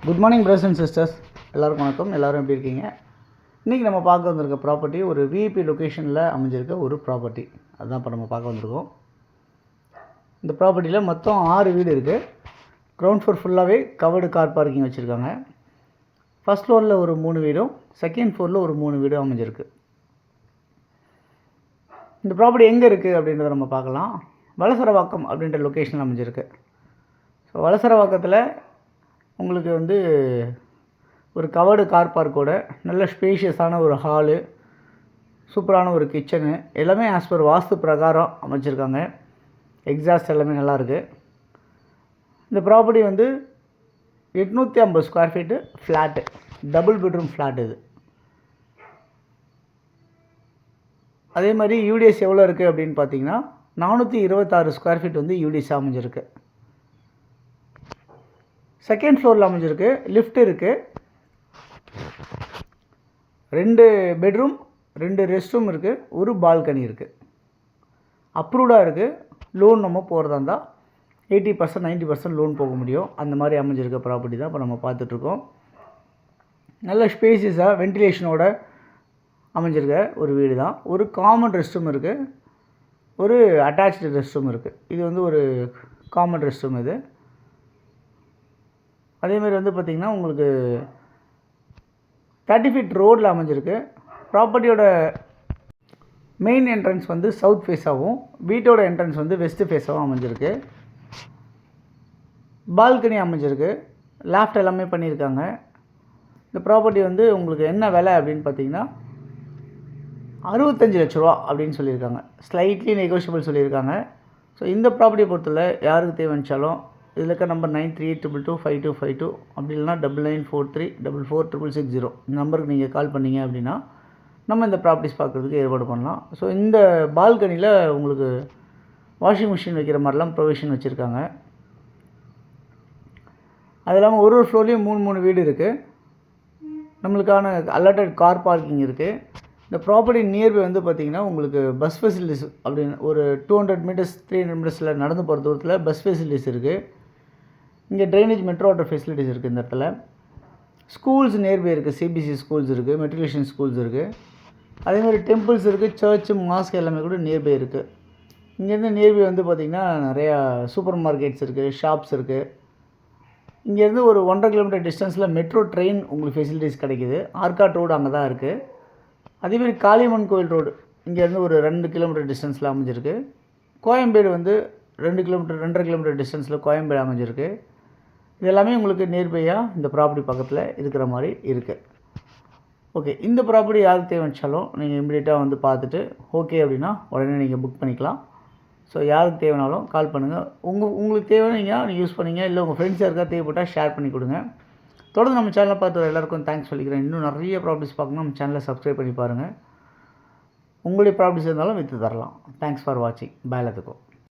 Good morning brothers and sisters, எல்லோருக்கும் வணக்கம். எல்லோரும் எப்படி இருக்கீங்க? இன்றைக்கி நம்ம பார்க்க வந்திருக்க ப்ராப்பர்ட்டி ஒரு விஐபி லொக்கேஷனில் அமைஞ்சிருக்க ஒரு ப்ராப்பர்ட்டி. அதுதான் இப்போ நம்ம பார்க்க வந்திருக்கோம். இந்த ப்ராப்பர்ட்டியில் மொத்தம் 6 வீடு இருக்குது. கிரவுண்ட் ஃப்ளோர் ஃபுல்லாகவே கவர்டு கார் பார்க்கிங் வச்சுருக்காங்க. ஃபஸ்ட் ஃப்ளோரில் ஒரு 3 வீடும், செகண்ட் ஃப்ளோரில் ஒரு 3 வீடும் அமைஞ்சிருக்கு. இந்த ப்ராப்பர்ட்டி எங்கே இருக்குது அப்படின்றத நம்ம பார்க்கலாம். வலசரவாக்கம் அப்படின்ற லொக்கேஷனில் அமைஞ்சிருக்கு. ஸோ வலசரவாக்கத்தில் உங்களுக்கு ஒரு கவர்டு கார் பார்க்கோட நல்ல ஸ்பேஷியஸான ஒரு ஹாலு, சூப்பரான ஒரு கிச்சனு, எல்லாமே ஆஸ் பர் வாஸ்து பிரகாரம் அமைச்சிருக்காங்க. எக்ஸாஸ்ட் எல்லாமே நல்லாயிருக்கு. இந்த property 850 square feet flat, double bedroom flat இது. அதே மாதிரி யூடிஎஸ் எவ்வளோ இருக்குது அப்படின்னு பார்த்தீங்கன்னா 426 ஸ்கொயர் ஃபீட் யூடிஎஸ் அமைஞ்சிருக்கு. செகண்ட் ஃப்ளோரில் அமைஞ்சிருக்கு. லிஃப்ட் இருக்குது. 2 பெட்ரூம், 2 ரெஸ்ட் ரூம் இருக்குது. ஒரு பால்கனி இருக்குது. அப்ரூவ்டாக இருக்குது. லோன் நம்ம போகிறதா இருந்தால் 80% 90% லோன் போக முடியும். அந்த மாதிரி அமைஞ்சிருக்க ப்ராப்பர்ட்டி தான் இப்போ நம்ம பார்த்துட்ருக்கோம். நல்ல ஸ்பேசியஸாக வென்டிலேஷனோட அமைஞ்சிருக்க ஒரு வீடு தான். ஒரு காமன் ரெஸ்ட் ரூம் இருக்குது. ஒரு அட்டாச்டு ரெஸ்ட் ரூம் இருக்குது. இது ஒரு காமன் ரெஸ்ட் ரூம் இது. அதேமாதிரி பார்த்திங்கன்னா உங்களுக்கு 30 ஃபீட் ரோடில் அமைஞ்சிருக்கு. ப்ராப்பர்ட்டியோட மெயின் என்ட்ரன்ஸ் சவுத் ஃபேஸாகவும், வீட்டோட என்ட்ரன்ஸ் வெஸ்ட் ஃபேஸாகவும் அமைஞ்சிருக்கு. பால்கனி அமைஞ்சிருக்கு. லாஃப்ட் எல்லாமே பண்ணியிருக்காங்க. இந்த ப்ராப்பர்ட்டி உங்களுக்கு என்ன விலை அப்படின்னு பார்த்தீங்கன்னா 65 லட்ச ரூபா அப்படின்னு சொல்லியிருக்காங்க. ஸ்லைட்லி நெகோஷியபிள் சொல்லியிருக்காங்க. ஸோ இந்த ப்ராப்பர்ட்டியை பொறுத்தவரை யாருக்கு தேவைச்சாலும் இதில் இருக்க நம்பர் 93222522 அப்படி இல்லைனா 9943446660 இந்த நம்பருக்கு நீங்கள் கால் பண்ணிங்க அப்படின்னா நம்ம இந்த ப்ராப்பர்ட்டிஸ் பார்க்குறதுக்கு ஏற்பாடு பண்ணலாம். ஸோ இந்த பால்கனியில் உங்களுக்கு வாஷிங் மிஷின் வைக்கிற மாதிரிலாம் ப்ரொவிஷன் வச்சுருக்காங்க. அது இல்லாமல் ஒரு ஃப்ளோர்லேயும் 3 வீடு இருக்குது. நம்மளுக்கான அலாட்டட் கார் பார்க்கிங் இருக்குது. இந்த ப்ராப்பர்ட்டி நியர்பை பார்த்திங்கன்னா உங்களுக்கு பஸ் ஃபெசிலிட்டிஸ் அப்படின்னு ஒரு 200 மீட்டர்ஸ் 300 மீட்டர்ஸில் நடந்து போகிற தூரத்தில் பஸ் ஃபெசிலிட்டிஸ் இருக்குது. இங்கே ட்ரைனேஜ் மெட்ரோ வாட்டர் ஃபெசிலிட்டிஸ் இருக்குது. இந்த இடத்துல ஸ்கூல்ஸ் நியர்பை இருக்குது. சிபிஎஸ்சி ஸ்கூல்ஸ் இருக்குது, மெட்ரிகுலேஷன் ஸ்கூல்ஸ் இருக்குது. அதேமாதிரி டெம்பிள்ஸ் இருக்குது, சர்ச்சு, மாஸ்க் எல்லாமே கூட நியர்பை இருக்குது. இங்கேருந்து நியர்பை பார்த்திங்கன்னா நிறையா சூப்பர் மார்க்கெட்ஸ் இருக்குது, ஷாப்ஸ் இருக்குது. இங்கேருந்து ஒரு 1.5 கிலோமீட்டர் டிஸ்டன்ஸில் மெட்ரோ ட்ரெயின் உங்களுக்கு ஃபெசிலிட்டிஸ் கிடைக்கிது. ஆர்காட் ரோடு அங்கே தான் இருக்குது. அதேமாதிரி காளியம்மன் கோயில் ரோடு இங்கேருந்து ஒரு 2 கிலோமீட்டர் டிஸ்டன்ஸில் அமைஞ்சிருக்கு. கோயம்பேடு 2 கிலோமீட்டர் 2.5 கிலோமீட்டர் டிஸ்டன்ஸில் கோயம்பேடு அமைஞ்சிருக்கு. இது எல்லாமே உங்களுக்கு நியர்பையாக இந்த ப்ராப்பர்ட்டி பக்கத்தில் இருக்கிற மாதிரி இருக்குது. ஓகே, இந்த ப்ராப்பர்ட்டி யாருக்கு தேவைச்சாலும் நீங்கள் இமீடியட்டாக பார்த்துட்டு ஓகே அப்படின்னா உடனே நீங்கள் புக் பண்ணிக்கலாம். ஸோ யாருக்கு தேவைனாலும் கால் பண்ணுங்கள். உங்களுக்கு தேவைன்னா நீங்கள் யூஸ் பண்ணிங்க, இல்லை உங்கள் ஃப்ரெண்ட்ஸ் யாருக்கா தேவைப்பட்டால் ஷேர் பண்ணி கொடுங்க. தொடர்ந்து நம்ம சேனலை பார்த்து எல்லாருக்கும் தேங்க்ஸ் சொல்லிக்கிறேன். இன்னும் நிறைய ப்ராப்பர்ட்டிஸ் பார்க்கணும், நம்ம சேனலை சப்ஸ்கிரைப் பண்ணி பாருங்கள். உங்களுடைய ப்ராப்பர்ட்டிஸ் இருந்தாலும் விற்று தரலாம். தேங்க்ஸ் ஃபார் வாட்சிங். பாய் எல்லாத்துக்கும்.